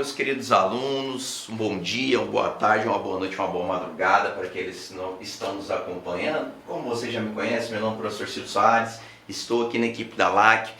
meus queridos alunos, um bom dia, uma boa tarde, uma boa noite, uma boa madrugada para aqueles que não estão nos acompanhando. Como você já me conhece, meu nome é o professor Silvio Soares, estou aqui na equipe da LAC,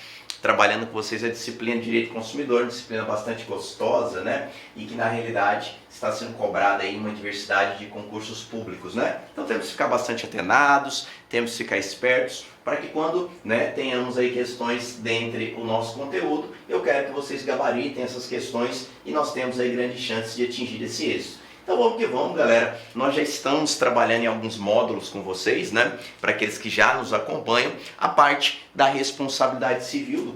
trabalhando com vocês a disciplina de Direito do Consumidor, uma disciplina bastante gostosa, né? E que na realidade está sendo cobrada aí uma diversidade de concursos públicos, né? Então temos que ficar bastante atenados, temos que ficar espertos, para que quando tenhamos aí questões dentre o nosso conteúdo, eu quero que vocês gabaritem essas questões e nós temos aí grandes chances de atingir esse êxito. Então vamos que vamos, galera. Nós já estamos trabalhando em alguns módulos com vocês, né? Para aqueles que já nos acompanham, a parte da responsabilidade civil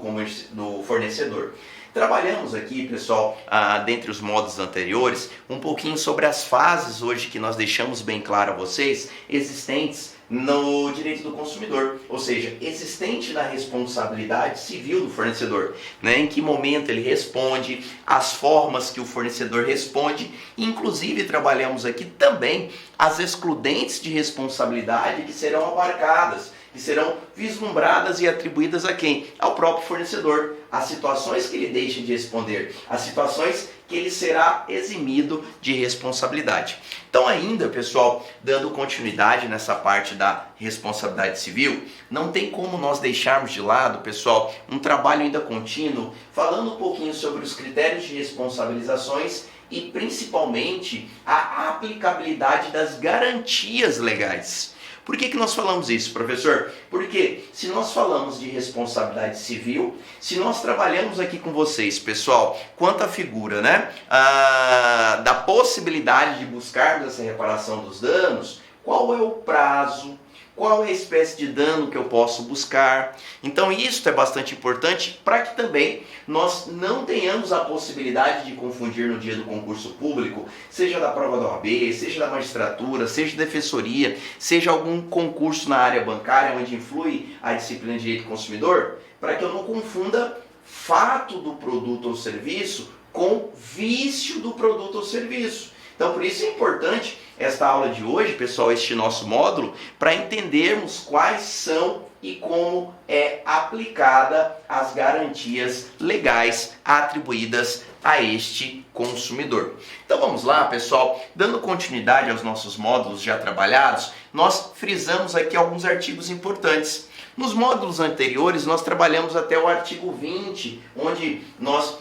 do fornecedor. Trabalhamos aqui, pessoal, dentre os módulos anteriores, um pouquinho sobre as fases hoje que nós deixamos bem claro a vocês, existentes no direito do consumidor, ou seja, existente na responsabilidade civil do fornecedor, né? Em que momento ele responde, as formas que o fornecedor responde, inclusive trabalhamos aqui também as excludentes de responsabilidade que serão abarcadas, que serão vislumbradas e atribuídas a quem? Ao próprio fornecedor, as situações que ele deixa de responder, as situações que ele será eximido de responsabilidade. Então ainda, pessoal, dando continuidade nessa parte da responsabilidade civil, não tem como nós deixarmos de lado, pessoal, um trabalho ainda contínuo, falando um pouquinho sobre os critérios de responsabilizações e principalmente a aplicabilidade das garantias legais. Por que nós falamos isso, professor? Porque se nós falamos de responsabilidade civil, se nós trabalhamos aqui com vocês, pessoal, quanto à figura, da possibilidade de buscarmos essa reparação dos danos, qual é o prazo? Qual é a espécie de dano que eu posso buscar? Então isso é bastante importante para que também nós não tenhamos a possibilidade de confundir no dia do concurso público, seja da prova da OAB, seja da magistratura, seja da defensoria, seja algum concurso na área bancária onde influi a disciplina de direito do consumidor, para que eu não confunda fato do produto ou serviço com vício do produto ou serviço. Então, por isso é importante esta aula de hoje, pessoal, este nosso módulo, para entendermos quais são e como é aplicada as garantias legais atribuídas a este consumidor. Então vamos lá, pessoal, dando continuidade aos nossos módulos já trabalhados, nós frisamos aqui alguns artigos importantes. Nos módulos anteriores, nós trabalhamos até o artigo 20, onde nós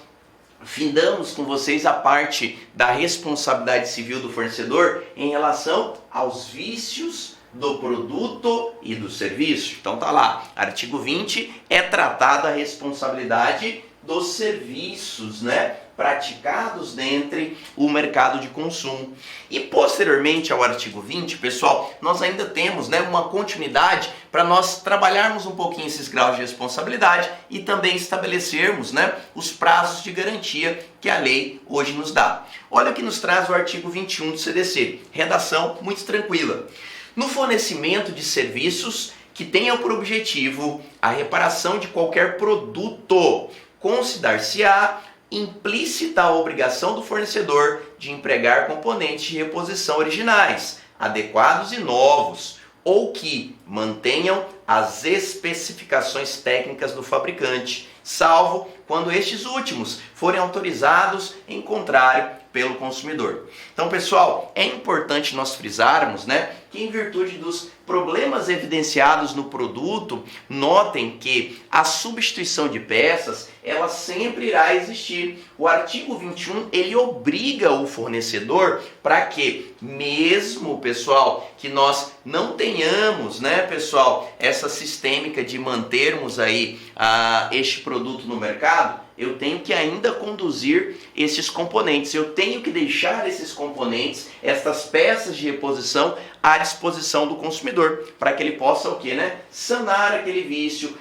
findamos com vocês a parte da responsabilidade civil do fornecedor em relação aos vícios do produto e do serviço. Então tá lá, artigo 20 é tratada a responsabilidade dos serviços, praticados dentro do mercado de consumo. E posteriormente ao artigo 20, pessoal, nós ainda temos uma continuidade para nós trabalharmos um pouquinho esses graus de responsabilidade e também estabelecermos os prazos de garantia que a lei hoje nos dá. Olha o que nos traz o artigo 21 do CDC, redação muito tranquila. No fornecimento de serviços que tenham por objetivo a reparação de qualquer produto, considerar-se-á implícita a obrigação do fornecedor de empregar componentes de reposição originais, adequados e novos, ou que mantenham as especificações técnicas do fabricante, salvo quando estes últimos forem autorizados em contrário pelo consumidor. Então, pessoal, é importante nós frisarmos, que em virtude dos problemas evidenciados no produto, notem que a substituição de peças, ela sempre irá existir. O artigo 21, ele obriga o fornecedor para que, mesmo, pessoal, que nós não tenhamos, pessoal, essa sistêmica de mantermos aí este produto no mercado, eu tenho que ainda conduzir esses componentes, eu tenho que deixar esses componentes, estas peças de reposição à disposição do consumidor, para que ele possa o quê, sanar aquele vício,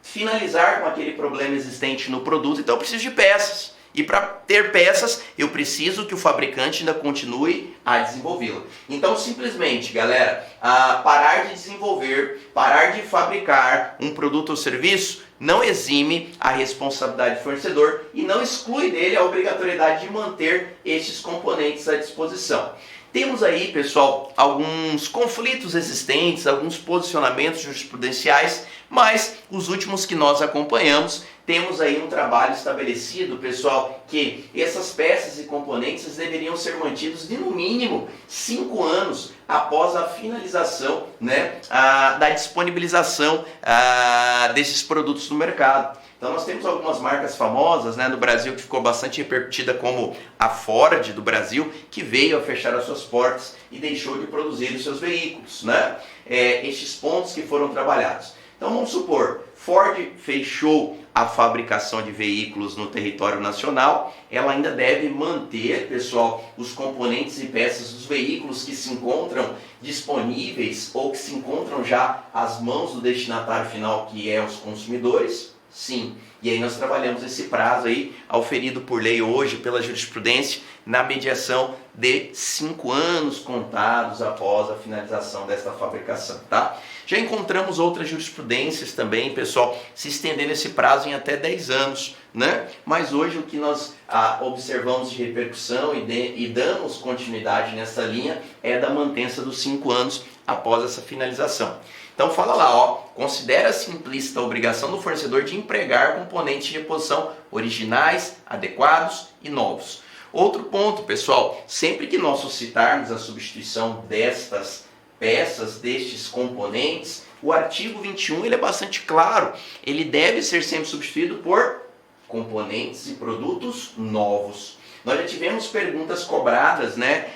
finalizar com aquele problema existente no produto. Então eu preciso de peças. E para ter peças, eu preciso que o fabricante ainda continue a desenvolvê-la. Então, simplesmente, galera, parar de desenvolver, parar de fabricar um produto ou serviço não exime a responsabilidade do fornecedor e não exclui dele a obrigatoriedade de manter estes componentes à disposição. Temos aí, pessoal, alguns conflitos existentes, alguns posicionamentos jurisprudenciais, mas os últimos que nós acompanhamos temos aí um trabalho estabelecido, pessoal, que essas peças e componentes deveriam ser mantidos de no mínimo 5 anos após a finalização, né, da disponibilização desses produtos no mercado. Então nós temos algumas marcas famosas, né, no Brasil que ficou bastante repercutida, como a Ford do Brasil, que veio a fechar as suas portas e deixou de produzir os seus veículos, né? Estes pontos que foram trabalhados. Então vamos supor, Ford fechou a fabricação de veículos no território nacional, ela ainda deve manter, pessoal, os componentes e peças dos veículos que se encontram disponíveis ou que se encontram já às mãos do destinatário final, que é os consumidores. Sim, e aí nós trabalhamos esse prazo aí, auferido por lei hoje pela jurisprudência, na mediação de 5 anos contados após a finalização desta fabricação, tá? Já encontramos outras jurisprudências também, pessoal, se estendendo esse prazo em até 10 anos, né? Mas hoje o que nós observamos de repercussão e damos continuidade nessa linha é da mantença dos 5 anos após essa finalização. Então fala lá, ó, considera-se implícita a obrigação do fornecedor de empregar componentes de reposição originais, adequados e novos. Outro ponto, pessoal, sempre que nós suscitarmos a substituição destas peças, destes componentes, o artigo 21 ele é bastante claro, ele deve ser sempre substituído por componentes e produtos novos. Nós já tivemos perguntas cobradas, né,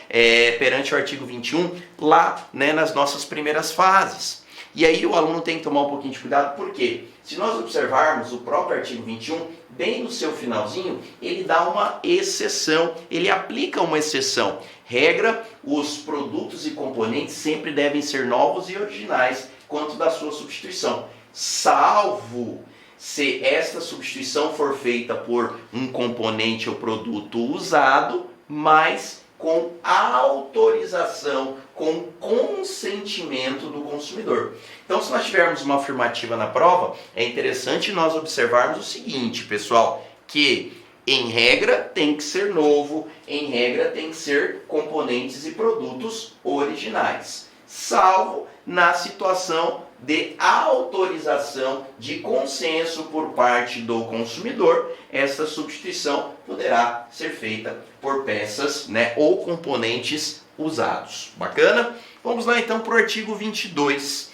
perante o artigo 21 lá, né, nas nossas primeiras fases. E aí o aluno tem que tomar um pouquinho de cuidado, porque se nós observarmos o próprio artigo 21, bem no seu finalzinho, ele dá uma exceção, ele aplica uma exceção. Regra, os produtos e componentes sempre devem ser novos e originais quanto da sua substituição, salvo se esta substituição for feita por um componente ou produto usado, mas com autorização, com consentimento do consumidor. Então, se nós tivermos uma afirmativa na prova, é interessante nós observarmos o seguinte, pessoal, que em regra tem que ser novo, em regra tem que ser componentes e produtos originais, salvo na situação de autorização de consenso por parte do consumidor, essa substituição poderá ser feita por peças, né, ou componentes usados. Bacana? Vamos lá então para o artigo 22.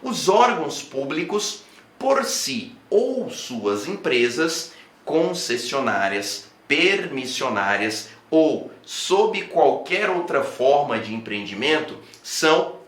Os órgãos públicos, por si ou suas empresas, concessionárias, permissionárias ou sob qualquer outra forma de empreendimento, são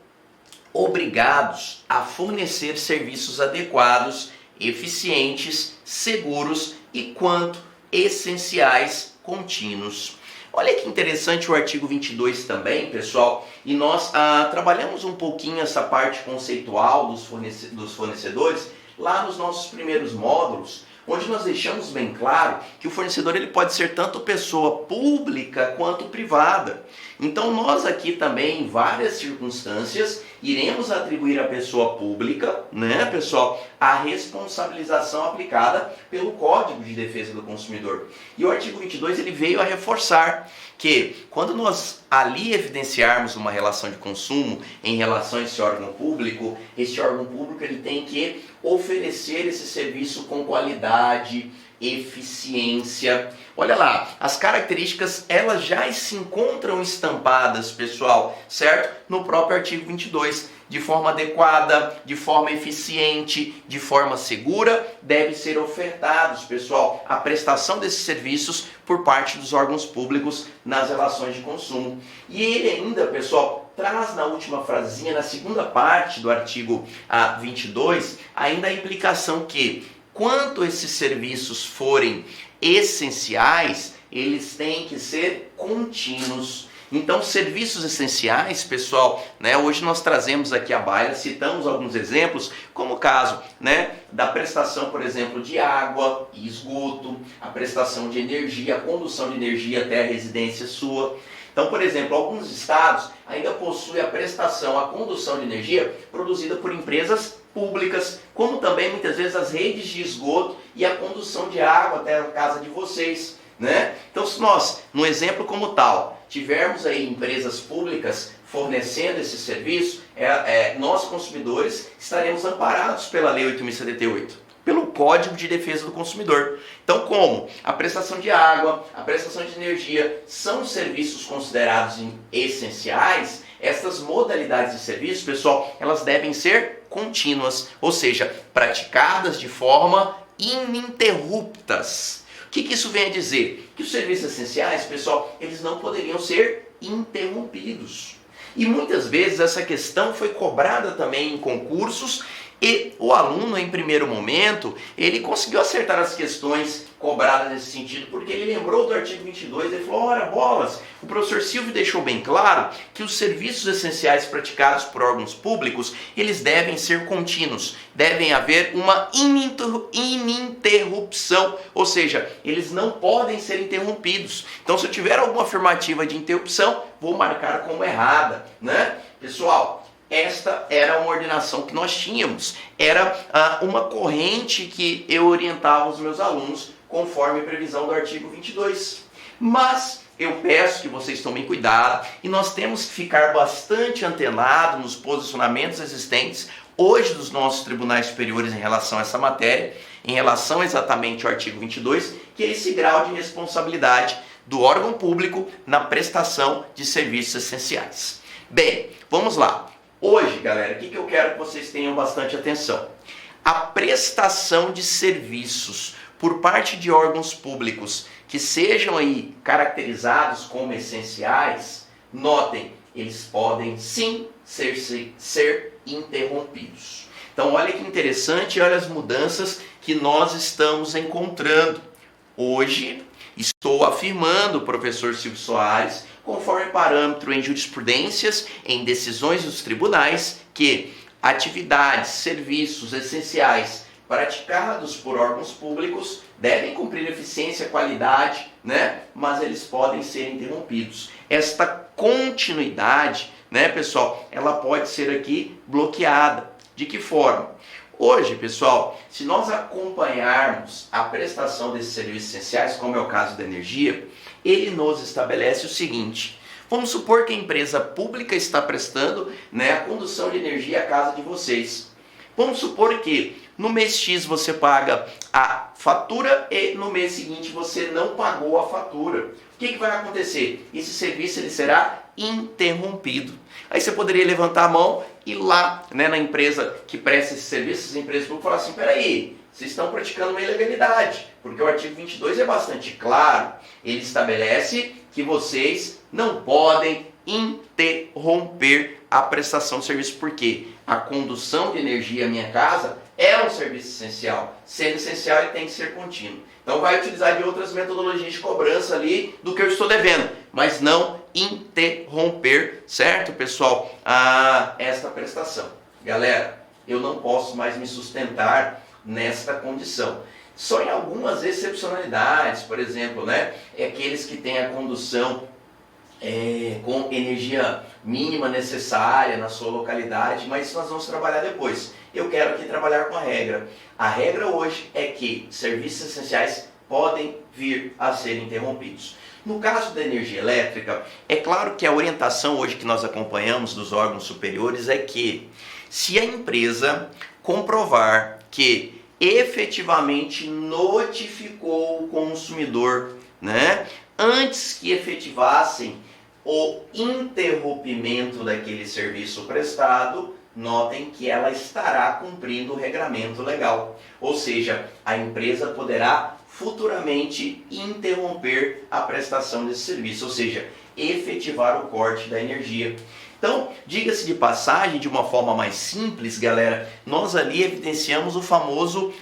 obrigados a fornecer serviços adequados, eficientes, seguros e quanto essenciais contínuos. Olha que interessante o artigo 22 também, pessoal, e nós trabalhamos um pouquinho essa parte conceitual dos fornecedores lá nos nossos primeiros módulos, onde nós deixamos bem claro que o fornecedor ele pode ser tanto pessoa pública quanto privada. Então nós aqui também, em várias circunstâncias, iremos atribuir à pessoa pública, né, pessoal, a responsabilização aplicada pelo Código de Defesa do Consumidor. E o artigo 22 ele veio a reforçar que quando nós ali evidenciarmos uma relação de consumo em relação a esse órgão público ele tem que oferecer esse serviço com qualidade, eficiência. Olha lá, as características elas já se encontram estampadas, pessoal, certo? No próprio artigo 22. De forma adequada, de forma eficiente, de forma segura, deve ser ofertados, pessoal, a prestação desses serviços por parte dos órgãos públicos nas relações de consumo. E ele ainda, pessoal, traz na última frasezinha, na segunda parte do artigo 22, ainda a implicação que, quanto esses serviços forem essenciais, eles têm que ser contínuos. Então, serviços essenciais, pessoal, né, hoje nós trazemos aqui à baila, citamos alguns exemplos, como o caso, né, da prestação, por exemplo, de água e esgoto, a prestação de energia, a condução de energia até a residência sua. Então, por exemplo, alguns estados ainda possuem a prestação, a condução de energia produzida por empresas públicas, como também muitas vezes as redes de esgoto e a condução de água até a casa de vocês, né? Então, se nós, no exemplo como tal, tivermos aí empresas públicas fornecendo esse serviço, nós consumidores estaremos amparados pela Lei 8.078. Pelo Código de Defesa do Consumidor. Então, como a prestação de água, a prestação de energia são serviços considerados essenciais, essas modalidades de serviço, pessoal, elas devem ser contínuas, ou seja, praticadas de forma ininterruptas. O que isso vem a dizer? Que os serviços essenciais, pessoal, eles não poderiam ser interrompidos. E muitas vezes essa questão foi cobrada também em concursos e o aluno, em primeiro momento, ele conseguiu acertar as questões cobradas nesse sentido, porque ele lembrou do artigo 22, ele falou, ora bolas, o professor Silvio deixou bem claro que os serviços essenciais praticados por órgãos públicos, eles devem ser contínuos, devem haver uma ininterrupção, ou seja, eles não podem ser interrompidos. Então, se eu tiver alguma afirmativa de interrupção, vou marcar como errada, né? Pessoal, esta era uma ordenação que nós tínhamos, era uma corrente que eu orientava os meus alunos conforme a previsão do artigo 22. Mas eu peço que vocês tomem cuidado e nós temos que ficar bastante antenados nos posicionamentos existentes hoje dos nossos tribunais superiores em relação a essa matéria, em relação exatamente ao artigo 22, que é esse grau de responsabilidade do órgão público na prestação de serviços essenciais. Bem, vamos lá. Hoje, galera, o que eu quero que vocês tenham bastante atenção? A prestação de serviços por parte de órgãos públicos que sejam aí caracterizados como essenciais, notem, eles podem sim ser interrompidos. Então, olha que interessante, olha as mudanças que nós estamos encontrando. Hoje, estou afirmando, professor Silvio Soares, conforme parâmetro em jurisprudências, em decisões dos tribunais, que atividades, serviços essenciais praticados por órgãos públicos devem cumprir eficiência, qualidade, né? Mas eles podem ser interrompidos. Esta continuidade, né, pessoal, ela pode ser aqui bloqueada. De que forma? Hoje, pessoal, se nós acompanharmos a prestação desses serviços essenciais, como é o caso da energia, ele nos estabelece o seguinte: vamos supor que a empresa pública está prestando, né, a condução de energia à casa de vocês. Vamos supor que no mês X você paga a fatura e no mês seguinte você não pagou a fatura. O que vai acontecer? Esse serviço ele será interrompido. Aí você poderia levantar a mão e ir lá, né, na empresa que presta esse serviço, as empresas públicas, falar assim, peraí, vocês estão praticando uma ilegalidade, porque o artigo 22 é bastante claro, ele estabelece que vocês não podem interromper a prestação de serviço, porque a condução de energia à minha casa é um serviço essencial. Sendo essencial, ele tem que ser contínuo. Então vai utilizar de outras metodologias de cobrança ali do que eu estou devendo, mas não interromper, certo, pessoal, esta prestação. Galera, eu não posso mais me sustentar nesta condição. Só em algumas excepcionalidades, por exemplo, né, aqueles que têm a condução com energia mínima necessária na sua localidade, mas isso nós vamos trabalhar depois. Eu quero aqui trabalhar com a regra. A regra hoje é que serviços essenciais podem vir a ser interrompidos. No caso da energia elétrica, é claro que a orientação hoje que nós acompanhamos dos órgãos superiores é que, se a empresa comprovar que efetivamente notificou o consumidor, né, antes que efetivassem o interrompimento daquele serviço prestado, notem que ela estará cumprindo o regramento legal. Ou seja, a empresa poderá futuramente interromper a prestação desse serviço, ou seja, efetivar o corte da energia. Então, diga-se de passagem, de uma forma mais simples, galera, nós ali evidenciamos o famoso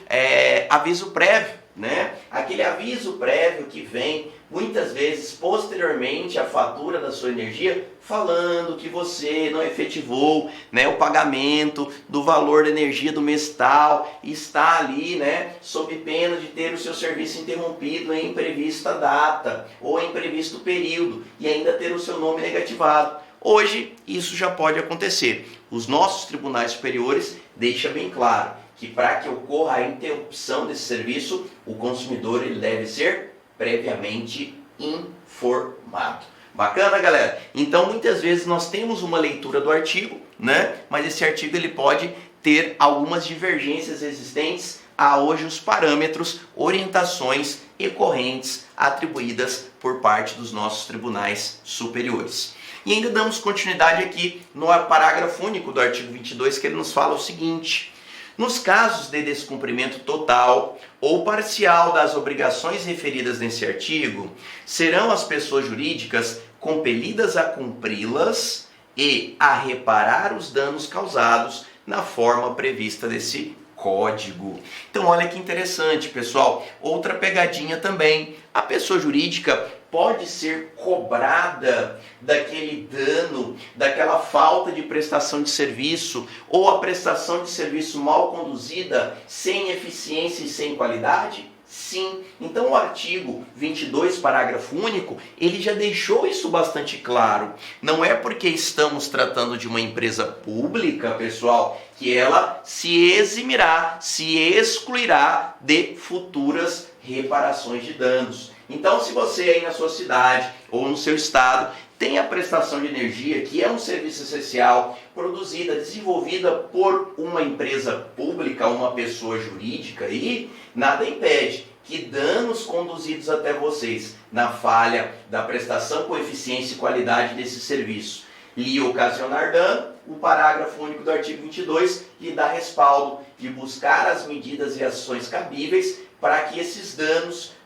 aviso prévio, né? Aquele aviso prévio que vem muitas vezes posteriormente à fatura da sua energia, falando que você não efetivou, né, o pagamento do valor da energia do mês tal, e está ali, né, sob pena de ter o seu serviço interrompido em imprevista data ou em imprevisto período e ainda ter o seu nome negativado. Hoje isso já pode acontecer. Os nossos tribunais superiores deixam bem claro que para que ocorra a interrupção desse serviço, o consumidor ele deve ser previamente informado. Bacana, galera? Então, muitas vezes nós temos uma leitura do artigo, né? Mas esse artigo ele pode ter algumas divergências existentes a hoje os parâmetros, orientações e correntes atribuídas por parte dos nossos tribunais superiores. E ainda damos continuidade aqui no parágrafo único do artigo 22, que ele nos fala o seguinte: nos casos de descumprimento total ou parcial das obrigações referidas nesse artigo, serão as pessoas jurídicas compelidas a cumpri-las e a reparar os danos causados na forma prevista desse código. Então olha que interessante, pessoal. Outra pegadinha também. A pessoa jurídica pode ser cobrada daquele dano, daquela falta de prestação de serviço ou a prestação de serviço mal conduzida, sem eficiência e sem qualidade? Sim. Então o artigo 22, parágrafo único, ele já deixou isso bastante claro. Não é porque estamos tratando de uma empresa pública, pessoal, que ela se eximirá, se excluirá de futuras reparações de danos. Então, se você aí na sua cidade ou no seu estado tem a prestação de energia, que é um serviço essencial, produzida, desenvolvida por uma empresa pública, uma pessoa jurídica, e nada impede que danos conduzidos até vocês na falha da prestação com eficiência e qualidade desse serviço lhe ocasionar dano, o parágrafo único do artigo 22 lhe dá respaldo de buscar as medidas e ações cabíveis para que esses danos,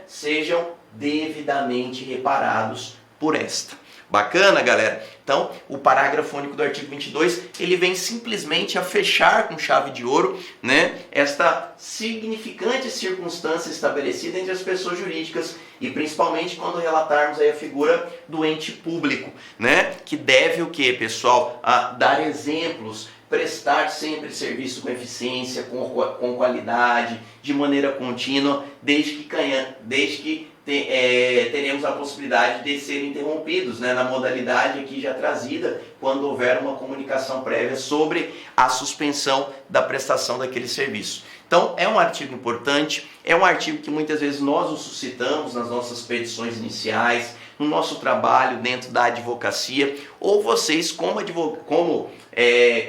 sejam devidamente reparados por esta. Bacana, galera? Então, o parágrafo único do artigo 22, ele vem simplesmente a fechar com chave de ouro, esta significante circunstância estabelecida entre as pessoas jurídicas e principalmente quando relatarmos aí a figura do ente público, que deve o quê, pessoal? Dar exemplos, prestar sempre serviço com eficiência, com qualidade, de maneira contínua, desde que teremos a possibilidade de serem interrompidos, na modalidade aqui já trazida, quando houver uma comunicação prévia sobre a suspensão da prestação daquele serviço. Então, é um artigo importante, é um artigo que muitas vezes nós o suscitamos nas nossas petições iniciais, no nosso trabalho dentro da advocacia, ou vocês, como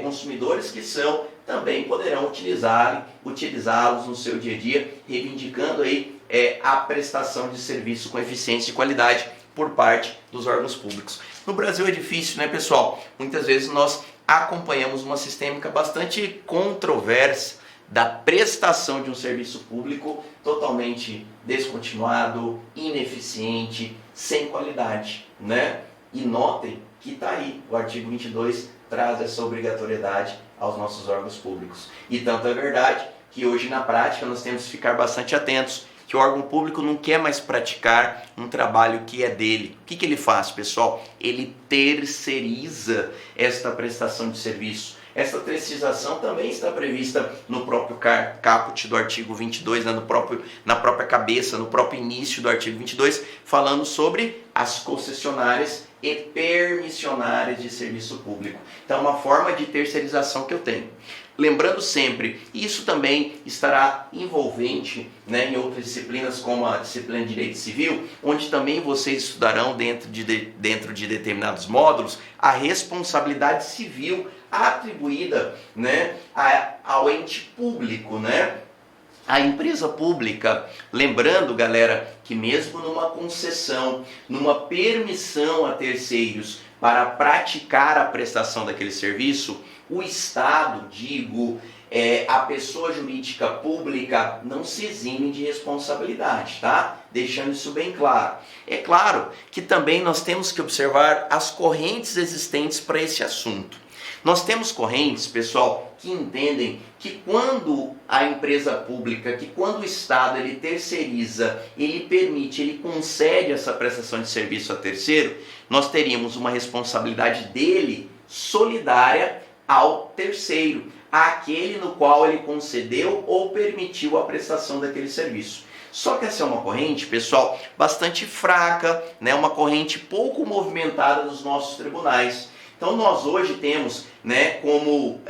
consumidores que são, também poderão utilizá-los no seu dia a dia, reivindicando aí a prestação de serviço com eficiência e qualidade por parte dos órgãos públicos. No Brasil é difícil, pessoal? Muitas vezes nós acompanhamos uma sistêmica bastante controversa da prestação de um serviço público totalmente descontinuado, ineficiente, sem qualidade, E notem que está aí, o artigo 22 traz essa obrigatoriedade aos nossos órgãos públicos. E tanto é verdade que hoje na prática nós temos que ficar bastante atentos, que o órgão público não quer mais praticar um trabalho que é dele. O que ele faz, pessoal? Ele terceiriza esta prestação de serviço. Essa terceirização também está prevista no próprio caput do artigo 22, na própria cabeça, no próprio início do artigo 22, falando sobre as concessionárias e permissionárias de serviço público. Então, é uma forma de terceirização que eu tenho. Lembrando sempre, isso também estará envolvente em outras disciplinas, como a disciplina de Direito Civil, onde também vocês estudarão dentro de determinados módulos a responsabilidade civil atribuída ao ente público, A empresa pública, lembrando, galera, que mesmo numa concessão, numa permissão a terceiros para praticar a prestação daquele serviço, o Estado, a pessoa jurídica pública não se exime de responsabilidade, tá? Deixando isso bem claro. É claro que também nós temos que observar as correntes existentes para esse assunto. Nós temos correntes, pessoal, que entendem que quando a empresa pública, que quando o Estado ele terceiriza, ele permite, ele concede essa prestação de serviço a terceiro, nós teríamos uma responsabilidade dele solidária ao terceiro, àquele no qual ele concedeu ou permitiu a prestação daquele serviço. Só que essa é uma corrente, pessoal, bastante fraca, uma corrente pouco movimentada dos nossos tribunais. Então nós hoje temos, como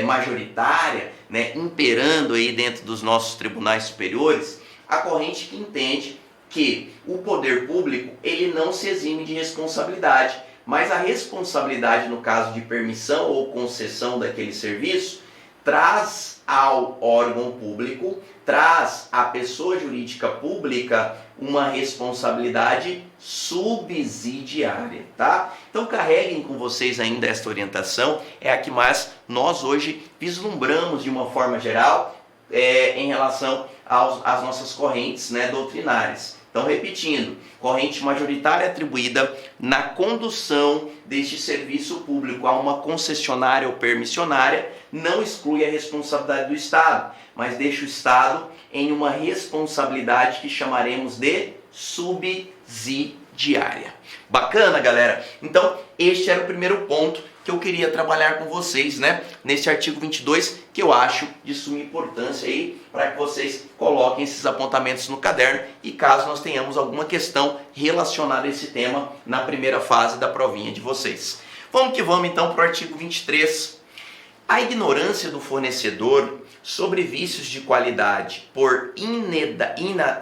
majoritária, imperando aí dentro dos nossos tribunais superiores, a corrente que entende que o poder público ele não se exime de responsabilidade, mas a responsabilidade no caso de permissão ou concessão daquele serviço traz ao órgão público, traz à pessoa jurídica pública uma responsabilidade subsidiária, tá? Então carreguem com vocês ainda esta orientação, é a que mais nós hoje vislumbramos de uma forma geral em relação às nossas correntes, né, doutrinárias. Então, repetindo, corrente majoritária atribuída na condução deste serviço público a uma concessionária ou permissionária não exclui a responsabilidade do Estado, mas deixa o Estado em uma responsabilidade que chamaremos de subsidiária. Bacana, galera? Então, este era o primeiro ponto que eu queria trabalhar com vocês, né? Nesse artigo 22, que eu acho de suma importância aí, para que vocês coloquem esses apontamentos no caderno e caso nós tenhamos alguma questão relacionada a esse tema na primeira fase da provinha de vocês. Vamos que vamos então para o artigo 23. A ignorância do fornecedor sobre vícios de qualidade por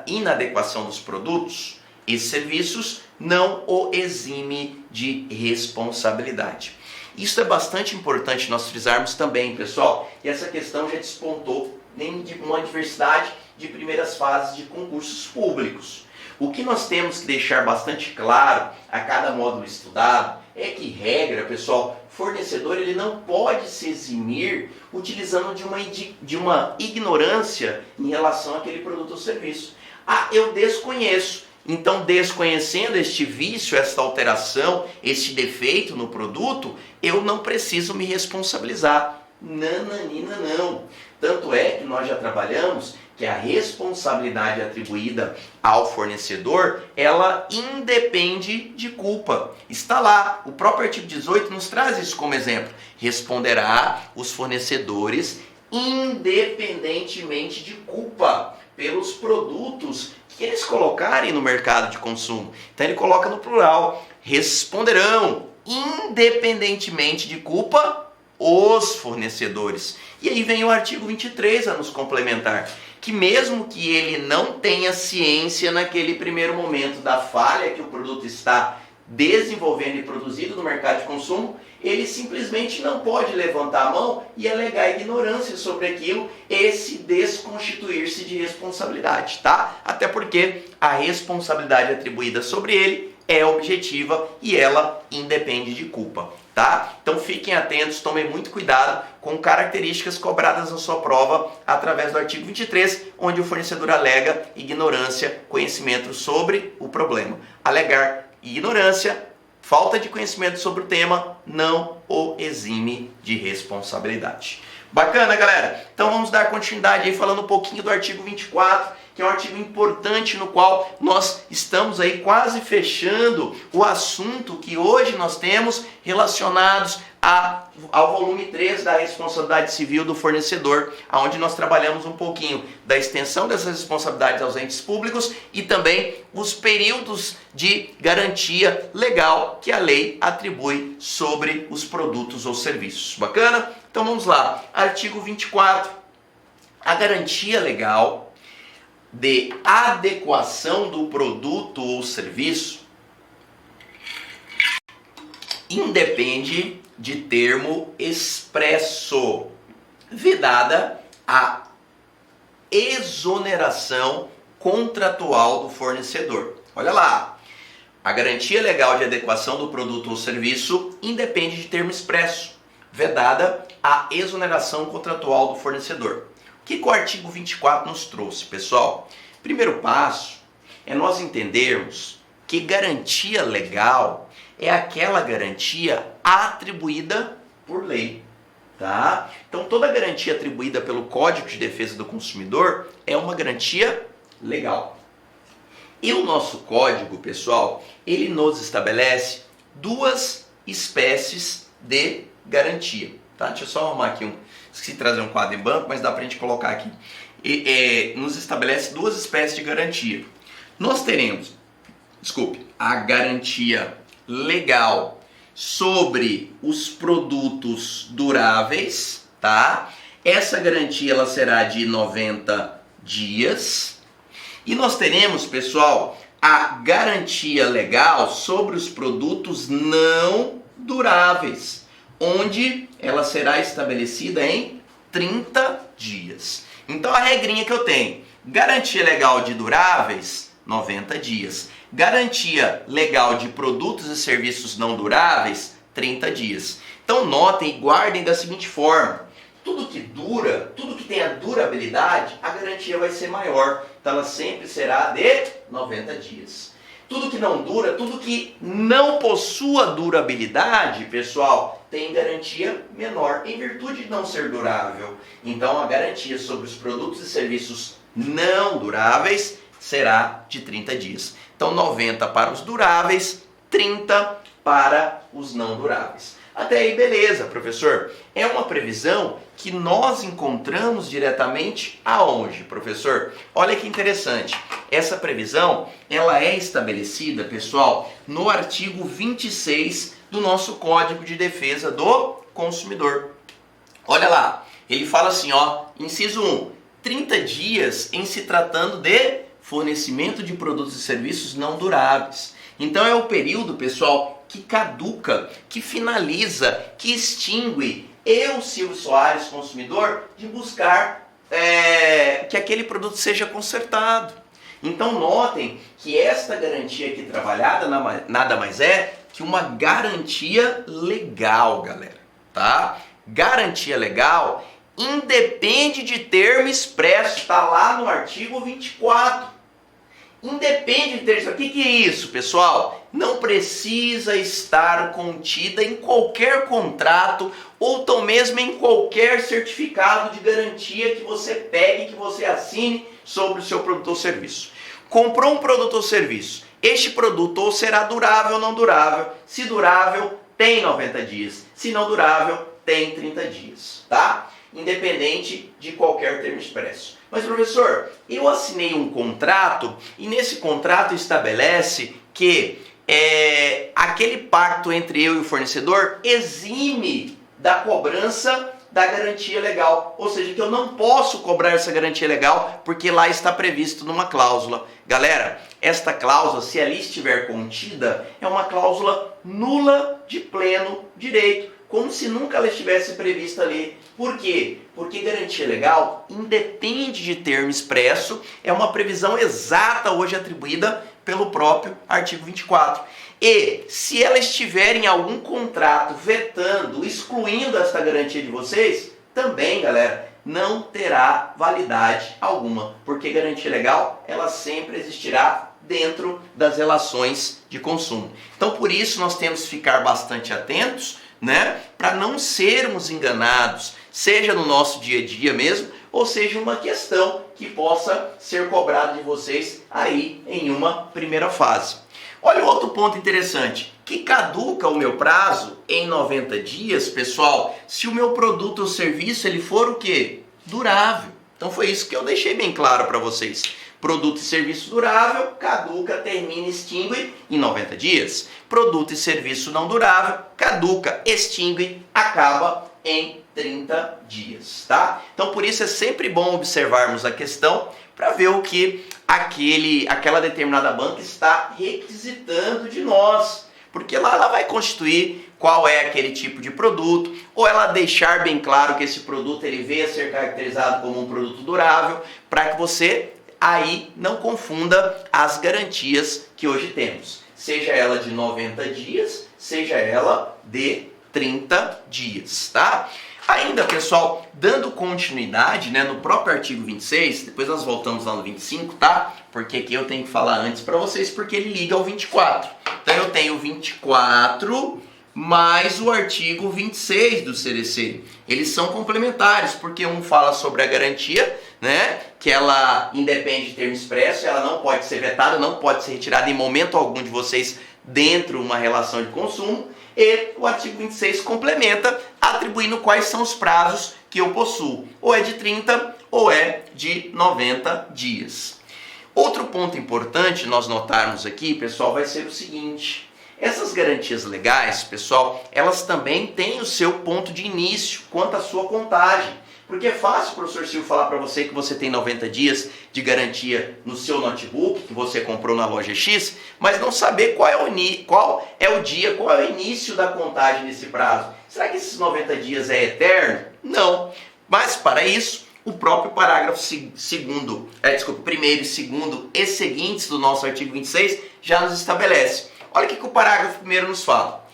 inadequação dos produtos e serviços não o exime de responsabilidade. Isso é bastante importante nós frisarmos também, pessoal, e essa questão já despontou em uma diversidade de primeiras fases de concursos públicos. O que nós temos que deixar bastante claro a cada módulo estudado é que, regra, pessoal, fornecedor ele não pode se eximir utilizando de uma ignorância em relação àquele produto ou serviço. Ah, eu desconheço. Então, desconhecendo este vício, esta alteração, este defeito no produto, eu não preciso me responsabilizar. Nananina não. Tanto é que nós já trabalhamos que a responsabilidade atribuída ao fornecedor, ela independe de culpa. Está lá, o próprio artigo 18 nos traz isso como exemplo. Responderá os fornecedores independentemente de culpa pelos produtos que eles colocarem no mercado de consumo. Então ele coloca no plural, responderão independentemente de culpa os fornecedores. E aí vem o artigo 23 a nos complementar, que mesmo que ele não tenha ciência naquele primeiro momento da falha que o produto está desenvolvendo e produzido no mercado de consumo, ele simplesmente não pode levantar a mão e alegar ignorância sobre aquilo e se desconstituir-se de responsabilidade, tá? Até porque a responsabilidade atribuída sobre ele é objetiva e ela independe de culpa, tá? Então fiquem atentos, tomem muito cuidado com características cobradas na sua prova através do artigo 23, onde o fornecedor alega ignorância, conhecimento sobre o problema. Alegar ignorância, falta de conhecimento sobre o tema, não o exime de responsabilidade. Bacana, galera? Então vamos dar continuidade aí falando um pouquinho do artigo 24, que é um artigo importante no qual nós estamos aí quase fechando o assunto que hoje nós temos relacionados ao volume 3 da responsabilidade civil do fornecedor, onde nós trabalhamos um pouquinho da extensão dessas responsabilidades aos entes públicos e também os períodos de garantia legal que a lei atribui sobre os produtos ou serviços. Bacana? Então vamos lá. Artigo 24. A garantia legal de adequação do produto ou serviço independe de termo expresso, vedada a exoneração contratual do fornecedor. Olha lá, a garantia legal de adequação do produto ou serviço independe de termo expresso, vedada a exoneração contratual do fornecedor. O que o artigo 24 nos trouxe, pessoal? Primeiro passo é nós entendermos que garantia legal é aquela garantia atribuída por lei, tá? Então toda garantia atribuída pelo Código de Defesa do Consumidor é uma garantia legal. E o nosso código, pessoal, ele nos estabelece duas espécies de garantia, tá? Deixa eu só arrumar aqui esqueci de trazer um quadro em branco, mas dá pra gente colocar aqui. Nos estabelece duas espécies de garantia. Nós teremos, a garantia legal sobre os produtos duráveis, tá? Essa garantia ela será de 90 dias. E nós teremos, pessoal, a garantia legal sobre os produtos não duráveis, onde ela será estabelecida em 30 dias. Então a regrinha que eu tenho, garantia legal de duráveis, 90 dias. Garantia legal de produtos e serviços não duráveis, 30 dias. Então notem e guardem da seguinte forma, tudo que dura, tudo que tem a durabilidade, a garantia vai ser maior. Então ela sempre será de 90 dias. Tudo que não dura, tudo que não possua durabilidade, pessoal, tem garantia menor, em virtude de não ser durável. Então a garantia sobre os produtos e serviços não duráveis será de 30 dias. Então 90 para os duráveis, 30 para os não duráveis. Até aí beleza, professor. É uma previsão que nós encontramos diretamente aonde, professor? Olha que interessante. Essa previsão, ela é estabelecida, pessoal, no artigo 26 do nosso Código de Defesa do Consumidor. Olha lá, ele fala assim, ó, inciso 1, 30 dias em se tratando de fornecimento de produtos e serviços não duráveis. Então é o período, pessoal, que caduca, que finaliza, que extingue eu, Silvio Soares, consumidor, de buscar que aquele produto seja consertado. Então notem que esta garantia aqui trabalhada nada mais é que uma garantia legal, galera, tá? Garantia legal independe de termo expresso, está lá no artigo 24. Independe de ter isso. O que é isso, pessoal? Não precisa estar contida em qualquer contrato ou tão mesmo em qualquer certificado de garantia que você pegue, que você assine sobre o seu produto ou serviço. Comprou um produto ou serviço. Este produto ou será durável ou não durável. Se durável, tem 90 dias. Se não durável, tem 30 dias, tá? Independente de qualquer termo expresso. Mas professor, eu assinei um contrato e nesse contrato estabelece que aquele pacto entre eu e o fornecedor exime da cobrança da garantia legal. Ou seja, que eu não posso cobrar essa garantia legal porque lá está previsto numa cláusula. Galera, esta cláusula, se ali estiver contida, é uma cláusula nula de pleno direito. Como se nunca ela estivesse prevista ali. Por quê? Porque garantia legal independe de termo expresso, é uma previsão exata hoje atribuída pelo próprio artigo 24. E se ela estiver em algum contrato vetando, excluindo essa garantia de vocês, também, galera, não terá validade alguma, porque garantia legal, ela sempre existirá dentro das relações de consumo. Então, por isso, nós temos que ficar bastante atentos, né, para não sermos enganados, seja no nosso dia a dia mesmo, ou seja uma questão que possa ser cobrada de vocês aí em uma primeira fase. Olha outro ponto interessante, que caduca o meu prazo em 90 dias, pessoal, se o meu produto ou serviço ele for o quê? Durável. Então foi isso que eu deixei bem claro para vocês. Produto e serviço durável, caduca, termina, extingue em 90 dias. Produto e serviço não durável, caduca, extingue, acaba em 30 dias, tá? Então por isso é sempre bom observarmos a questão para ver o que aquela determinada banca está requisitando de nós. Porque lá ela vai constituir qual é aquele tipo de produto, ou ela deixar bem claro que esse produto ele veio a ser caracterizado como um produto durável, para que você aí não confunda as garantias que hoje temos. Seja ela de 90 dias, seja ela de 30 dias, tá? Ainda, pessoal, dando continuidade, né, no próprio artigo 26, depois nós voltamos lá no 25, tá? Porque aqui eu tenho que falar antes para vocês, porque ele liga ao 24. Então eu tenho o 24 mais o artigo 26 do CDC. Eles são complementares, porque um fala sobre a garantia, né, que ela independe de termo expresso, ela não pode ser vetada, não pode ser retirada em momento algum de vocês dentro de uma relação de consumo. E o artigo 26 complementa, atribuindo quais são os prazos que eu possuo. Ou é de 30 ou é de 90 dias. Outro ponto importante nós notarmos aqui, pessoal, vai ser o seguinte. Essas garantias legais, pessoal, elas também têm o seu ponto de início quanto à sua contagem. Porque é fácil, professor Silvio, falar para você que você tem 90 dias de garantia no seu notebook, que você comprou na loja X, mas não saber qual é o dia, qual é o início da contagem desse prazo. Será que esses 90 dias é eterno? Não. Mas para isso, o próprio parágrafo primeiro e segundo e seguintes do nosso artigo 26 já nos estabelece. Olha o que o parágrafo primeiro nos fala.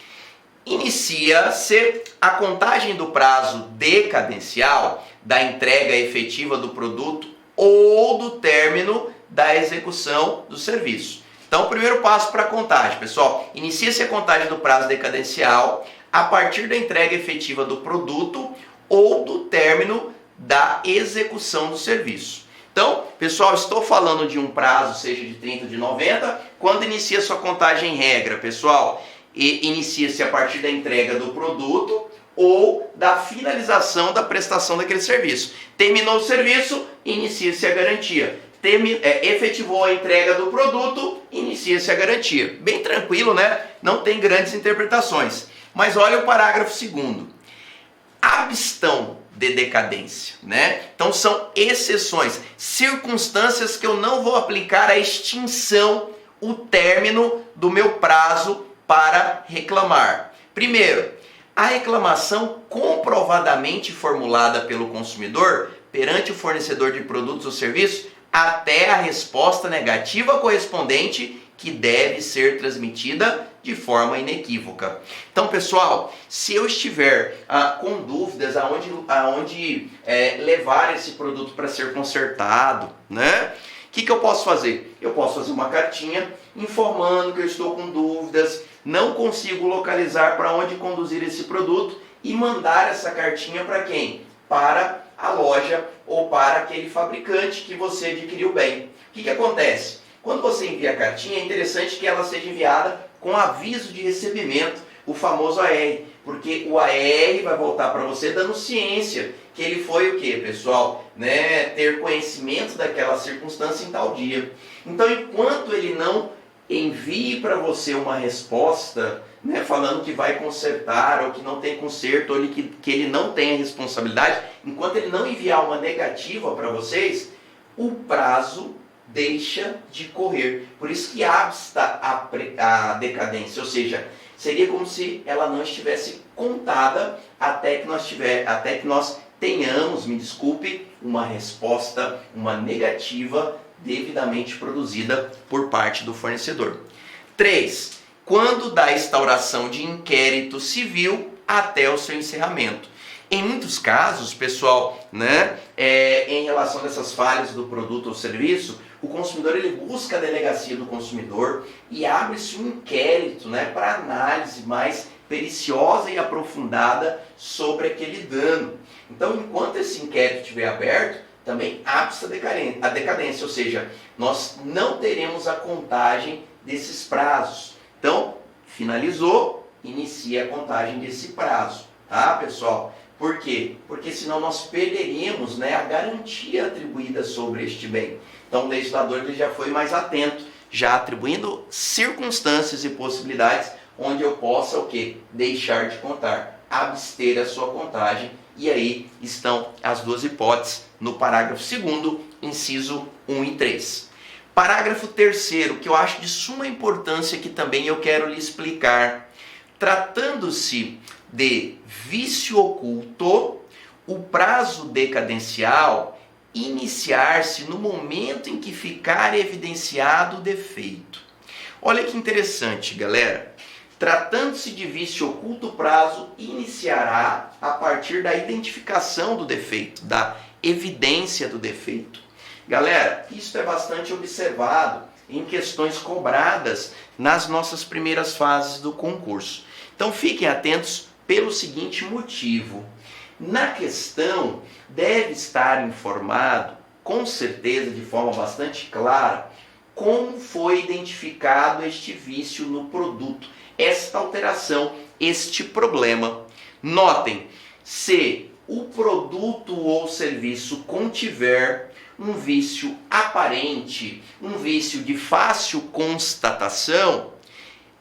Inicia-se a contagem do prazo decadencial da entrega efetiva do produto ou do término da execução do serviço. Então, o primeiro passo para a contagem, pessoal, inicia-se a contagem do prazo decadencial a partir da entrega efetiva do produto ou do término da execução do serviço. Então, pessoal, estou falando de um prazo, seja de 30 ou de 90, quando inicia sua contagem em regra, pessoal, inicia-se a partir da entrega do produto ou da finalização da prestação daquele serviço. Terminou o serviço, inicia-se a garantia. Efetivou a entrega do produto, inicia-se a garantia. Bem tranquilo, né? Não tem grandes interpretações. Mas olha o parágrafo 2º. Abstão de decadência, né? Então são exceções, circunstâncias que eu não vou aplicar a extinção, o término do meu prazo para reclamar. Primeiro, a reclamação comprovadamente formulada pelo consumidor perante o fornecedor de produtos ou serviços até a resposta negativa correspondente, que deve ser transmitida de forma inequívoca. Então, pessoal, se eu estiver com dúvidas aonde levar esse produto para ser consertado, né? O que eu posso fazer? Eu posso fazer uma cartinha informando que eu estou com dúvidas, não consigo localizar para onde conduzir esse produto e mandar essa cartinha para quem? Para a loja ou para aquele fabricante que você adquiriu bem. O que acontece? Quando você envia a cartinha, é interessante que ela seja enviada com aviso de recebimento, o famoso AR, porque o AR vai voltar para você dando ciência que ele foi o que, pessoal? Né? Ter conhecimento daquela circunstância em tal dia. Então, enquanto ele não envie para você uma resposta, né, falando que vai consertar ou que não tem conserto, ou que ele não tem a responsabilidade, enquanto ele não enviar uma negativa para vocês, o prazo deixa de correr. Por isso que absta a decadência, ou seja, seria como se ela não estivesse contada até que nós tenhamos, me desculpe, uma resposta, uma negativa devidamente produzida por parte do fornecedor. 3. Quando da instauração de inquérito civil até o seu encerramento. Em muitos casos, pessoal, né, em relação a essas falhas do produto ou serviço, o consumidor ele busca a delegacia do consumidor e abre-se um inquérito, né, para análise mais periciosa e aprofundada sobre aquele dano. Então, enquanto esse inquérito estiver aberto, também abre-se a decadência, ou seja, nós não teremos a contagem desses prazos. Então, finalizou, inicia a contagem desse prazo, tá, pessoal? Por quê? Porque senão nós perderíamos, né, a garantia atribuída sobre este bem. Então o legislador ele já foi mais atento, já atribuindo circunstâncias e possibilidades onde eu possa o quê? Deixar de contar, abster a sua contagem. E aí estão as duas hipóteses no parágrafo 2º, inciso 1 e 3. Parágrafo 3º, que eu acho de suma importância que também eu quero lhe explicar. Tratando-se de vício oculto, o prazo decadencial iniciar-se no momento em que ficar evidenciado o defeito. Olha que interessante, galera. Tratando-se de vício oculto, o prazo iniciará a partir da identificação do defeito, da evidência do defeito. Galera, isso é bastante observado em questões cobradas nas nossas primeiras fases do concurso. Então fiquem atentos pelo seguinte motivo. Na questão deve estar informado, com certeza, de forma bastante clara, como foi identificado este vício no produto, esta alteração, este problema. Notem, se o produto ou serviço contiver um vício aparente, um vício de fácil constatação,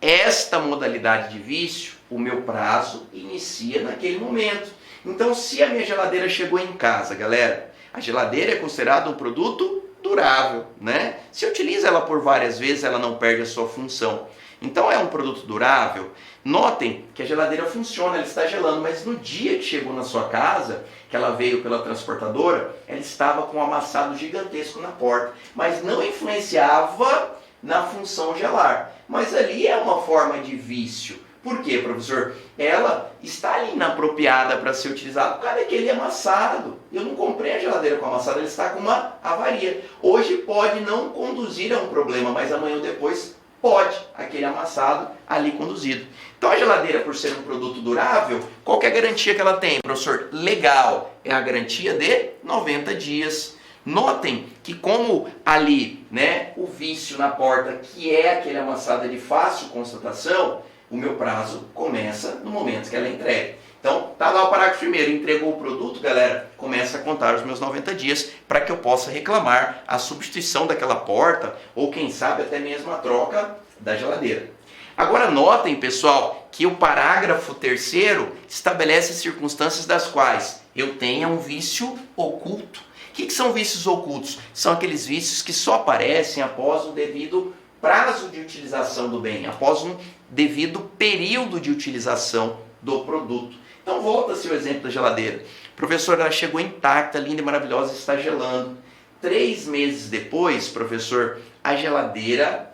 esta modalidade de vício, o meu prazo inicia naquele momento. Então, se a minha geladeira chegou em casa, galera, a geladeira é considerada um produto durável, né? Se utiliza ela por várias vezes, ela não perde a sua função. Então é um produto durável. Notem que a geladeira funciona, ela está gelando, mas no dia que chegou na sua casa, que ela veio pela transportadora, ela estava com um amassado gigantesco na porta, mas não influenciava na função gelar. Mas ali é uma forma de vício. Por quê, professor? Ela está ali inapropriada para ser utilizada por causa daquele amassado. Eu não comprei a geladeira com amassado, ela está com uma avaria. Hoje pode não conduzir a um problema, mas amanhã ou depois pode aquele amassado ali conduzido. Então a geladeira, por ser um produto durável, qual que é a garantia que ela tem, professor? Legal, é a garantia de 90 dias. Notem que como ali, né, o vício na porta, que é aquele amassado de fácil constatação, o meu prazo começa no momento que ela é entregue. Então, tá lá o parágrafo primeiro, entregou o produto, galera, começa a contar os meus 90 dias para que eu possa reclamar a substituição daquela porta ou quem sabe até mesmo a troca da geladeira. Agora notem, pessoal, que o parágrafo terceiro estabelece circunstâncias das quais eu tenha um vício oculto. O que são vícios ocultos? São aqueles vícios que só aparecem após o devido prazo de utilização do bem, após um devido período de utilização do produto. Então volta-se o exemplo da geladeira. Professor, ela chegou intacta, linda e maravilhosa, está gelando. 3 meses depois, professor, a geladeira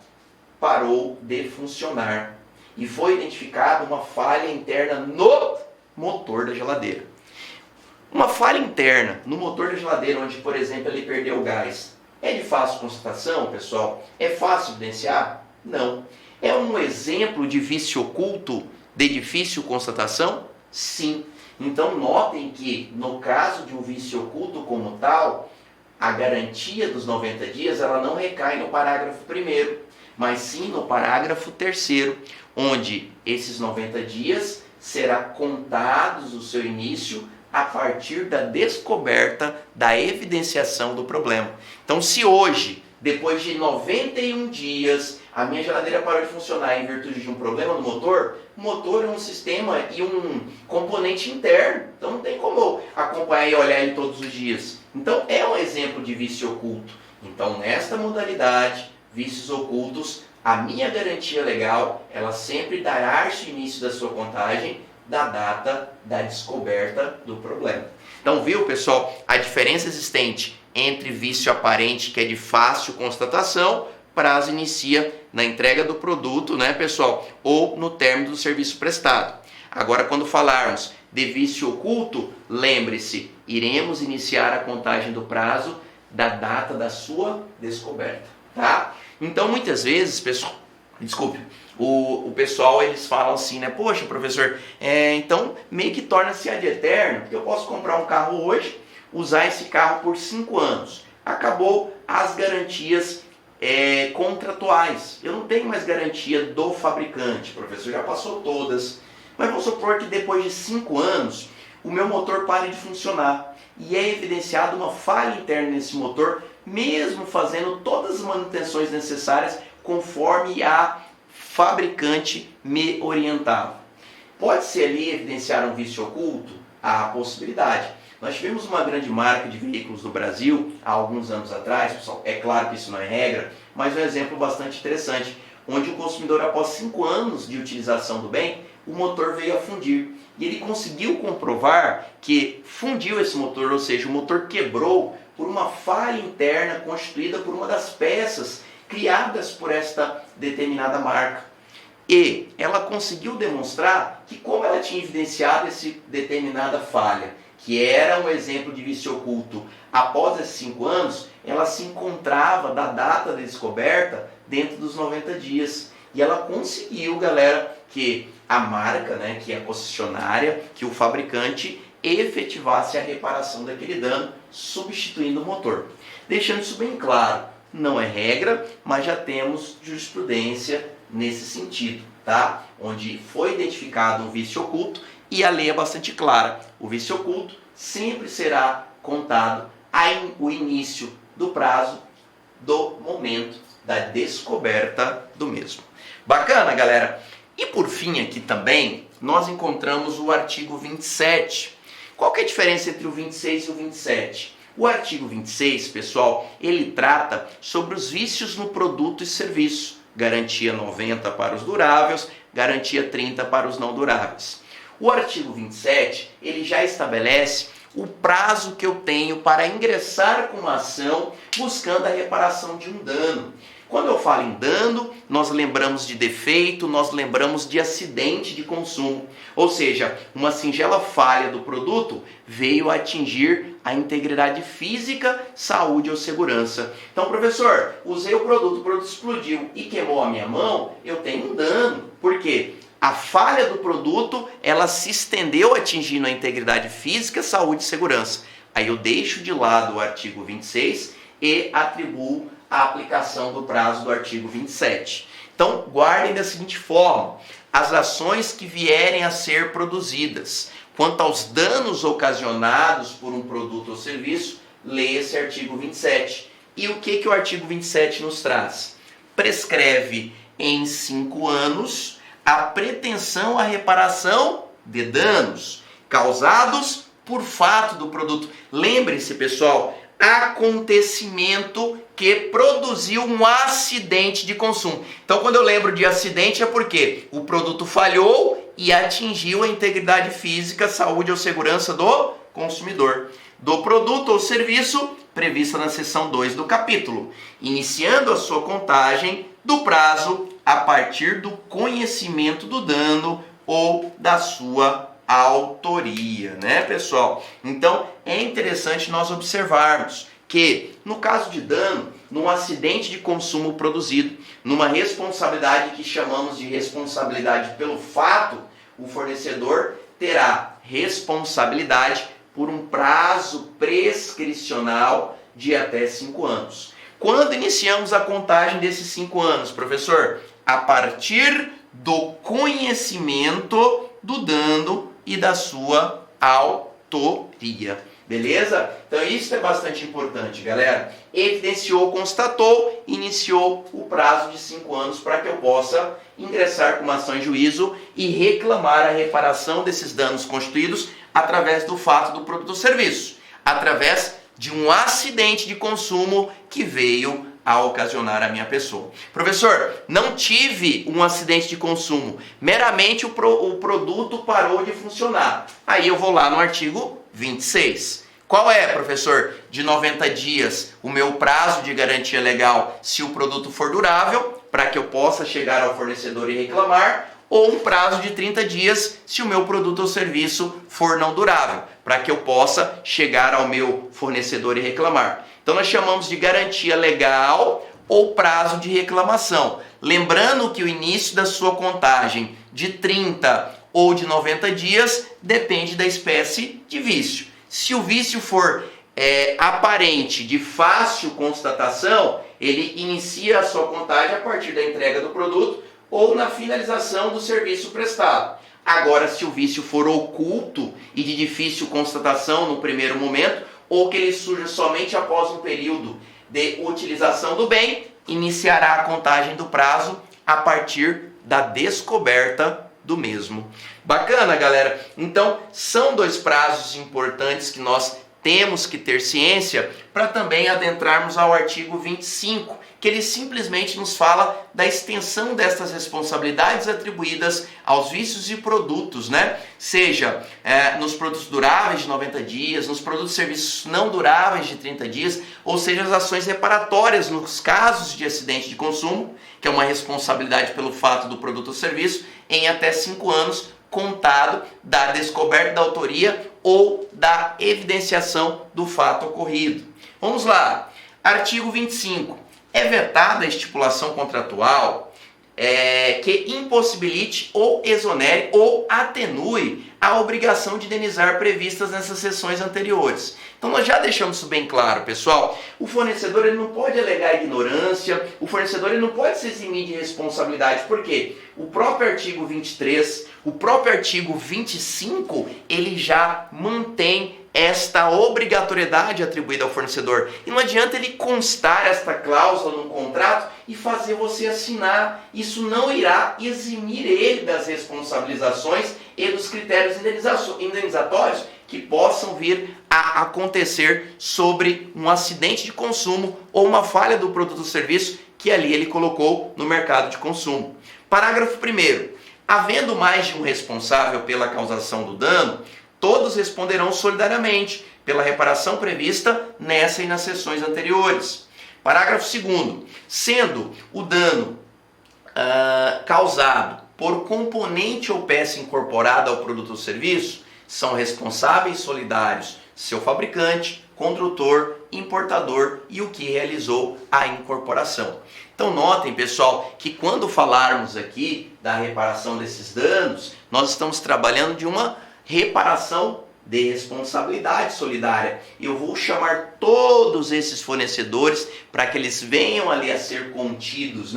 parou de funcionar e foi identificada uma falha interna no motor da geladeira. Uma falha interna no motor da geladeira, onde, por exemplo, ele perdeu o gás, é de fácil constatação, pessoal? É fácil evidenciar? Não. É um exemplo de vício oculto de difícil constatação? Sim. Então notem que no caso de um vício oculto como tal, a garantia dos 90 dias ela não recai no parágrafo 1º, mas sim no parágrafo 3º, onde esses 90 dias será contados o seu início a partir da descoberta da evidenciação do problema. Então, se hoje, depois de 91 dias, a minha geladeira parou de funcionar em virtude de um problema no motor, o motor é um sistema e um componente interno, então não tem como eu acompanhar e olhar ele todos os dias. Então, é um exemplo de vício oculto. Então, nesta modalidade, vícios ocultos, a minha garantia legal, ela sempre dará-se o início da sua contagem da data da descoberta do problema. Então, viu, pessoal, a diferença existente entre vício aparente, que é de fácil constatação, prazo inicia na entrega do produto, né, pessoal, ou no término do serviço prestado. Agora, quando falarmos de vício oculto, lembre-se, iremos iniciar a contagem do prazo da data da sua descoberta, tá? Então, muitas vezes, pessoal, o pessoal, eles falam assim, né? Poxa, professor, então meio que torna-se ad eterno, porque eu posso comprar um carro hoje, usar esse carro por 5 anos. Acabou as garantias contratuais. Eu não tenho mais garantia do fabricante, professor, já passou todas. Mas vamos supor que depois de 5 anos, o meu motor pare de funcionar. E é evidenciada uma falha interna nesse motor, mesmo fazendo todas as manutenções necessárias conforme a fabricante me orientava. Pode-se ali evidenciar um vício oculto? Há a possibilidade. Nós tivemos uma grande marca de veículos no Brasil há alguns anos atrás, pessoal, é claro que isso não é regra, mas é um exemplo bastante interessante, onde o consumidor, após 5 anos de utilização do bem, o motor veio a fundir. E ele conseguiu comprovar que fundiu esse motor, ou seja, o motor quebrou por uma falha interna constituída por uma das peças criadas por esta determinada marca. E ela conseguiu demonstrar que, como ela tinha evidenciado essa determinada falha, que era um exemplo de vício oculto, após esses 5 anos, ela se encontrava da data da descoberta dentro dos 90 dias. E ela conseguiu, galera, que a marca, né, que é a concessionária, que o fabricante efetivasse a reparação daquele dano, substituindo o motor. Deixando isso bem claro, não é regra, mas já temos jurisprudência nesse sentido, tá? Onde foi identificado um vício oculto e a lei é bastante clara. O vício oculto sempre será contado o início do prazo do momento da descoberta do mesmo. Bacana, galera? E por fim aqui também, nós encontramos o artigo 27. Qual que é a diferença entre o 26 e o 27? O artigo 26, pessoal, ele trata sobre os vícios no produto e serviço, garantia 90 para os duráveis, garantia 30 para os não duráveis. O artigo 27, ele já estabelece o prazo que eu tenho para ingressar com uma ação buscando a reparação de um dano. Quando eu falo em dano, nós lembramos de defeito, nós lembramos de acidente de consumo. Ou seja, uma singela falha do produto veio a atingir a integridade física, saúde ou segurança. Então, professor, usei o produto explodiu e queimou a minha mão, eu tenho um dano. Por quê? A falha do produto, ela se estendeu atingindo a integridade física, saúde e segurança. Aí eu deixo de lado o artigo 26 e atribuo a aplicação do prazo do artigo 27. Então, guardem da seguinte forma: as ações que vierem a ser produzidas quanto aos danos ocasionados por um produto ou serviço, leia esse artigo 27. E o que o artigo 27 nos traz? Prescreve em 5 anos a pretensão à reparação de danos causados por fato do produto. Lembre-se, pessoal, acontecimento que produziu um acidente de consumo. Então, quando eu lembro de acidente, é porque o produto falhou e atingiu a integridade física, saúde ou segurança do consumidor, do produto ou serviço prevista na seção 2 do capítulo, iniciando a sua contagem do prazo a partir do conhecimento do dano ou da sua autoria, né, pessoal? Então, é interessante nós observarmos que, no caso de dano, num acidente de consumo produzido, numa responsabilidade que chamamos de responsabilidade pelo fato, o fornecedor terá responsabilidade por um prazo prescricional de até 5 anos. Quando iniciamos a contagem desses 5 anos, professor? A partir do conhecimento do dano e da sua autoria. Beleza? Então isso é bastante importante, galera. Evidenciou, constatou, iniciou o prazo de 5 anos para que eu possa ingressar com uma ação em juízo e reclamar a reparação desses danos constituídos através do fato do produto ou serviço, através de um acidente de consumo que veio a ocasionar a minha pessoa. Professor, não tive um acidente de consumo, meramente o produto parou de funcionar. Aí eu vou lá no artigo 26. Qual é, professor? De 90 dias o meu prazo de garantia legal se o produto for durável, para que eu possa chegar ao fornecedor e reclamar, ou um prazo de 30 dias se o meu produto ou serviço for não durável, para que eu possa chegar ao meu fornecedor e reclamar. Então nós chamamos de garantia legal ou prazo de reclamação. Lembrando que o início da sua contagem de 30 ou de 90 dias depende da espécie de vício. Se o vício for aparente, de fácil constatação, ele inicia a sua contagem a partir da entrega do produto ou na finalização do serviço prestado. Agora, se o vício for oculto e de difícil constatação no primeiro momento, ou que ele surja somente após um período de utilização do bem, iniciará a contagem do prazo a partir da descoberta do mesmo. Bacana, galera? Então, são 2 prazos importantes que nós temos que ter ciência para também adentrarmos ao artigo 25, que ele simplesmente nos fala da extensão destas responsabilidades atribuídas aos vícios e produtos, né? Seja nos produtos duráveis de 90 dias, nos produtos e serviços não duráveis de 30 dias, ou seja, as ações reparatórias nos casos de acidente de consumo, que é uma responsabilidade pelo fato do produto ou serviço, em até 5 anos, contado da descoberta da autoria ou da evidenciação do fato ocorrido. Vamos lá. Artigo 25. É vetada a estipulação contratual que impossibilite ou exonere ou atenue a obrigação de indenizar previstas nessas seções anteriores. Então nós já deixamos isso bem claro, pessoal. O fornecedor ele não pode alegar ignorância, o fornecedor ele não pode se eximir de responsabilidade. Por quê? O próprio artigo 23, o próprio artigo 25, ele já mantém esta obrigatoriedade atribuída ao fornecedor. E não adianta ele constar esta cláusula num contrato e fazer você assinar. Isso não irá eximir ele das responsabilizações e dos critérios indenizatórios que possam vir a acontecer sobre um acidente de consumo ou uma falha do produto ou serviço que ali ele colocou no mercado de consumo. Parágrafo 1º. Havendo mais de um responsável pela causação do dano, todos responderão solidariamente pela reparação prevista nessa e nas seções anteriores. Parágrafo 2º. Sendo o dano causado por componente ou peça incorporada ao produto ou serviço, são responsáveis solidários seu fabricante, construtor, importador e o que realizou a incorporação. Então notem, pessoal, que quando falarmos aqui da reparação desses danos, nós estamos trabalhando de uma reparação de responsabilidade solidária. Eu vou chamar todos esses fornecedores para que eles venham ali a ser contidos,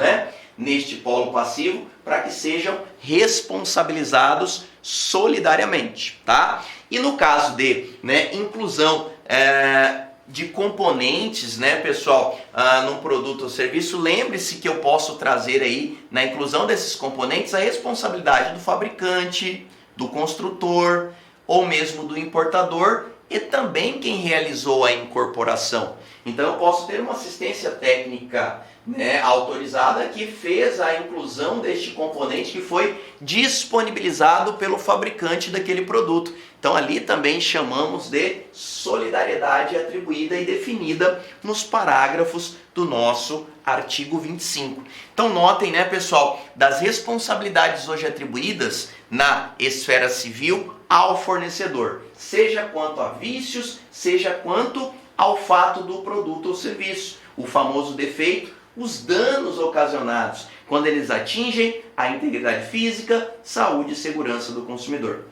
neste polo passivo, para que sejam responsabilizados solidariamente, tá? E no caso de inclusão de componentes, pessoal, num produto ou serviço, lembre-se que eu posso trazer aí, na inclusão desses componentes, a responsabilidade do fabricante, do construtor, ou mesmo do importador e também quem realizou a incorporação. Então eu posso ter uma assistência técnica autorizada que fez a inclusão deste componente que foi disponibilizado pelo fabricante daquele produto. Então ali também chamamos de solidariedade atribuída e definida nos parágrafos do nosso artigo 25. Então notem, pessoal, das responsabilidades hoje atribuídas na esfera civil ao fornecedor, seja quanto a vícios, seja quanto ao fato do produto ou serviço, o famoso defeito, os danos ocasionados quando eles atingem a integridade física, saúde e segurança do consumidor.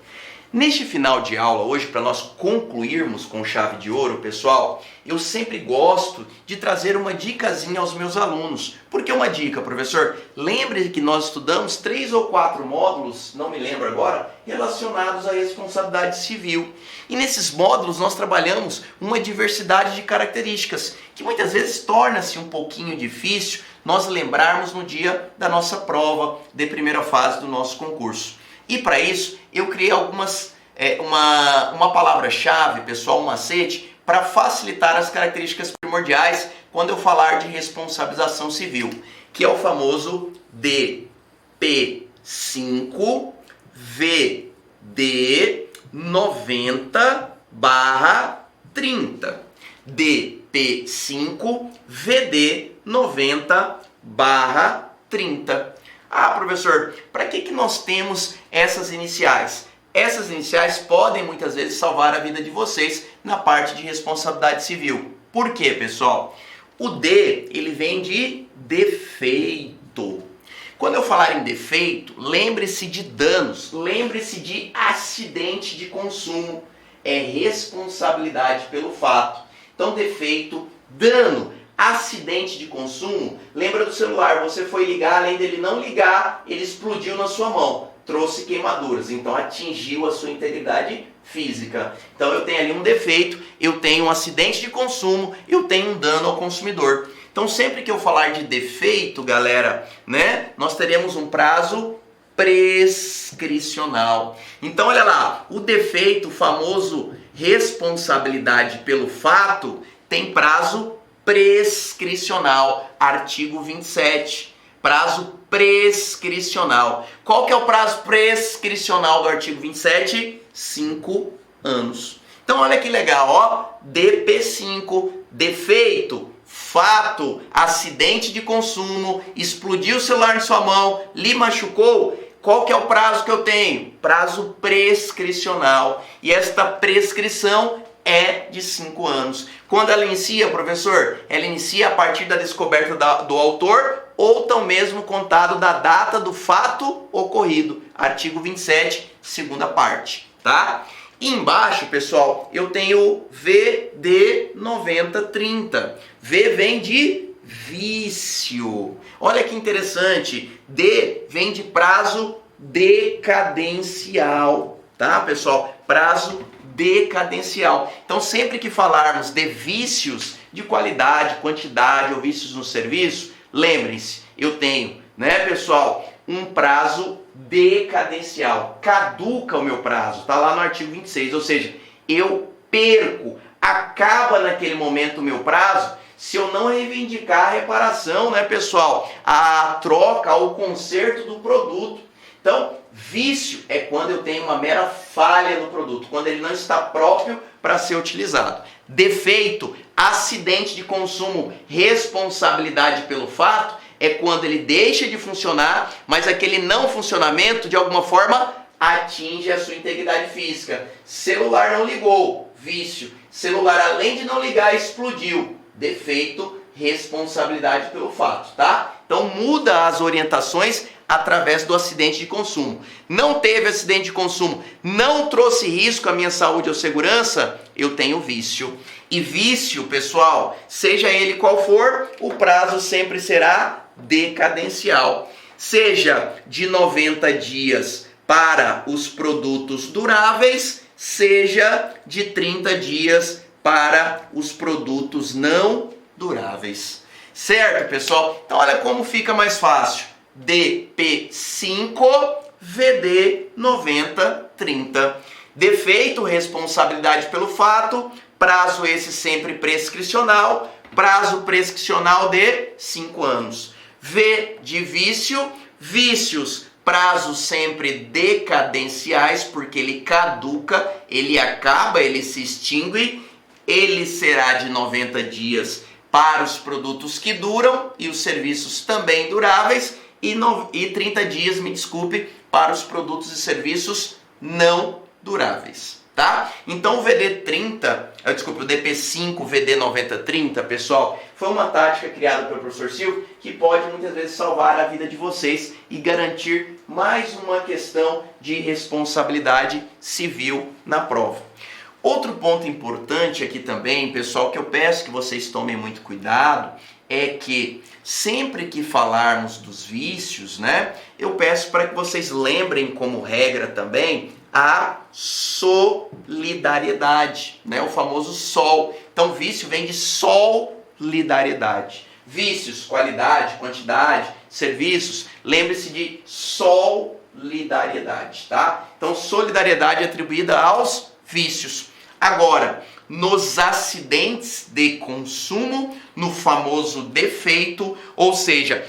Neste final de aula hoje, para nós concluirmos com chave de ouro, pessoal, eu sempre gosto de trazer uma dicasinha aos meus alunos. Por que uma dica, professor? Lembre que nós estudamos 3 ou 4 módulos, não me lembro agora, relacionados à responsabilidade civil. E nesses módulos nós trabalhamos uma diversidade de características, que muitas vezes torna-se um pouquinho difícil nós lembrarmos no dia da nossa prova de primeira fase do nosso concurso. E para isso, eu criei uma palavra-chave, pessoal, um macete, para facilitar as características primordiais quando eu falar de responsabilização civil, que é o famoso DP5-VD 90/30. DP5-VD 90/30. Ah, professor, para que nós temos essas iniciais? Essas iniciais podem muitas vezes salvar a vida de vocês na parte de responsabilidade civil. Por quê, pessoal? O D, ele vem de defeito. Quando eu falar em defeito, lembre-se de danos, lembre-se de acidente de consumo. É responsabilidade pelo fato. Então, defeito, dano, acidente de consumo, lembra do celular, você foi ligar, além dele não ligar, ele explodiu na sua mão, trouxe queimaduras, então atingiu a sua integridade física. Então eu tenho ali um defeito, eu tenho um acidente de consumo, eu tenho um dano ao consumidor. Então sempre que eu falar de defeito, galera, nós teremos um prazo prescricional. Então olha lá, o defeito, o famoso responsabilidade pelo fato, tem prazo prescricional, artigo 27, prazo prescricional. Qual que é o prazo prescricional do artigo 27? 5 anos. Então olha que legal, ó, DP5, defeito, fato, acidente de consumo, explodiu o celular em sua mão, lhe machucou. Qual que é o prazo que eu tenho? Prazo prescricional. E esta prescrição é de 5 anos. Quando ela inicia, professor? Ela inicia a partir da descoberta do autor ou tão mesmo contado da data do fato ocorrido. Artigo 27, segunda parte, tá? E embaixo, pessoal, eu tenho VD 90/30. V vem de vício. Olha que interessante. D vem de prazo decadencial, tá, pessoal? Prazo decadencial. Então, sempre que falarmos de vícios de qualidade, quantidade ou vícios no serviço, lembrem-se, eu tenho, pessoal, um prazo decadencial. Caduca o meu prazo, tá lá no artigo 26, ou seja, eu perco, acaba naquele momento o meu prazo se eu não reivindicar a reparação, né, pessoal? A troca, o conserto do produto. Então, vício é quando eu tenho uma mera falha no produto, quando ele não está próprio para ser utilizado. Defeito, acidente de consumo, responsabilidade pelo fato, é quando ele deixa de funcionar, mas aquele não funcionamento de alguma forma atinge a sua integridade física. Celular não ligou, vício. Celular, além de não ligar, explodiu. Defeito, responsabilidade pelo fato, tá? Então muda as orientações através do acidente de consumo. Não teve acidente de consumo, não trouxe risco à minha saúde ou segurança, eu tenho vício. E vício, pessoal, seja ele qual for, o prazo sempre será decadencial. Seja de 90 dias para os produtos duráveis, seja de 30 dias para os produtos não duráveis. Certo, pessoal? Então olha como fica mais fácil. DP5 VD 9030. Defeito, responsabilidade pelo fato, prazo esse sempre prescricional, prazo prescricional de 5 anos. V de vício, vícios, prazos sempre decadenciais, porque ele caduca, ele acaba, ele se extingue, ele será de 90 dias para os produtos que duram e os serviços também duráveis, e 30 dias, me desculpe, para os produtos e serviços não duráveis, tá? Então o o DP5 VD 9030, pessoal, foi uma tática criada pelo professor Silvio que pode muitas vezes salvar a vida de vocês e garantir mais uma questão de responsabilidade civil na prova. Outro ponto importante aqui também, pessoal, que eu peço que vocês tomem muito cuidado, é que sempre que falarmos dos vícios, né, eu peço para que vocês lembrem como regra também a solidariedade, né, o famoso SOL. Então, vício vem de solidariedade. Vícios, qualidade, quantidade, serviços, lembre-se de solidariedade, tá? Então, solidariedade é atribuída aos vícios. Agora, nos acidentes de consumo, no famoso defeito, ou seja,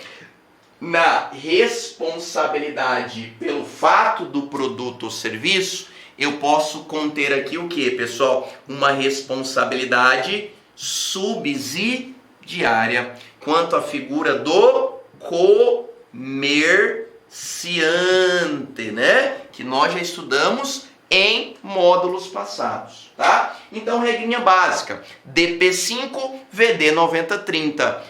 na responsabilidade pelo fato do produto ou serviço, eu posso conter aqui o que, pessoal? Uma responsabilidade subsidiária quanto à figura do comerciante, né? Que nós já estudamos em módulos passados, tá? Então, regrinha básica, DP5 VD 9030.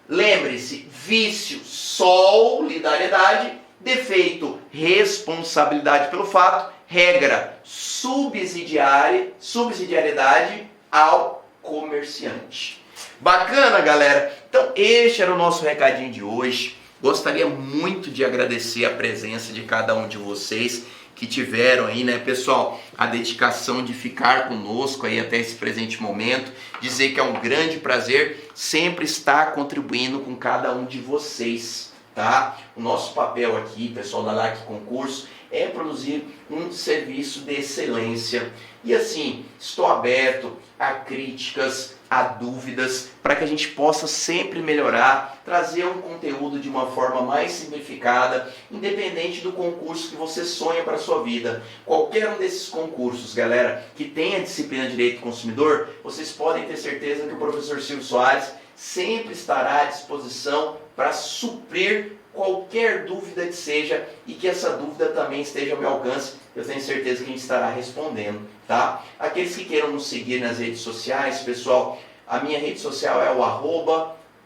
Lembre-se, vício, solidariedade, defeito, responsabilidade pelo fato, regra, subsidiariedade ao comerciante. Bacana, galera? Então, este era o nosso recadinho de hoje. Gostaria muito de agradecer a presença de cada um de vocês que tiveram aí, né, pessoal, a dedicação de ficar conosco aí até esse presente momento, dizer que é um grande prazer sempre estar contribuindo com cada um de vocês, tá? O nosso papel aqui, pessoal da LAC Concurso, é produzir um serviço de excelência. E assim, estou aberto a críticas, a dúvidas, para que a gente possa sempre melhorar, trazer um conteúdo de uma forma mais simplificada, independente do concurso que você sonha para a sua vida. Qualquer um desses concursos, galera, que tenha disciplina de Direito do Consumidor, vocês podem ter certeza que o professor Silvio Soares sempre estará à disposição para suprir qualquer dúvida que seja, e que essa dúvida também esteja ao meu alcance. Eu tenho certeza que a gente estará respondendo, tá? Aqueles que queiram nos seguir nas redes sociais, pessoal, a minha rede social é o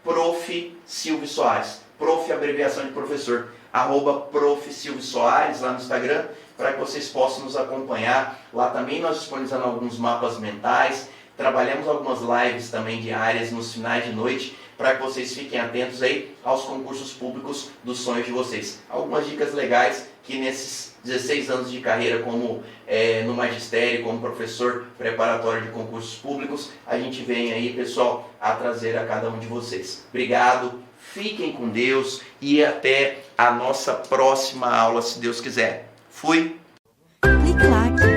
@Prof. Silvio Soares. Prof, abreviação de professor. @Prof. Silvio Soares lá no Instagram, para que vocês possam nos acompanhar. Lá também nós disponibilizamos alguns mapas mentais, trabalhamos algumas lives também diárias nos finais de noite, para que vocês fiquem atentos aí aos concursos públicos dos sonhos de vocês. Algumas dicas legais que nesses 16 anos de carreira como no magistério, como professor preparatório de concursos públicos, a gente vem aí, pessoal, a trazer a cada um de vocês. Obrigado, fiquem com Deus e até a nossa próxima aula, se Deus quiser. Fui! Clique like.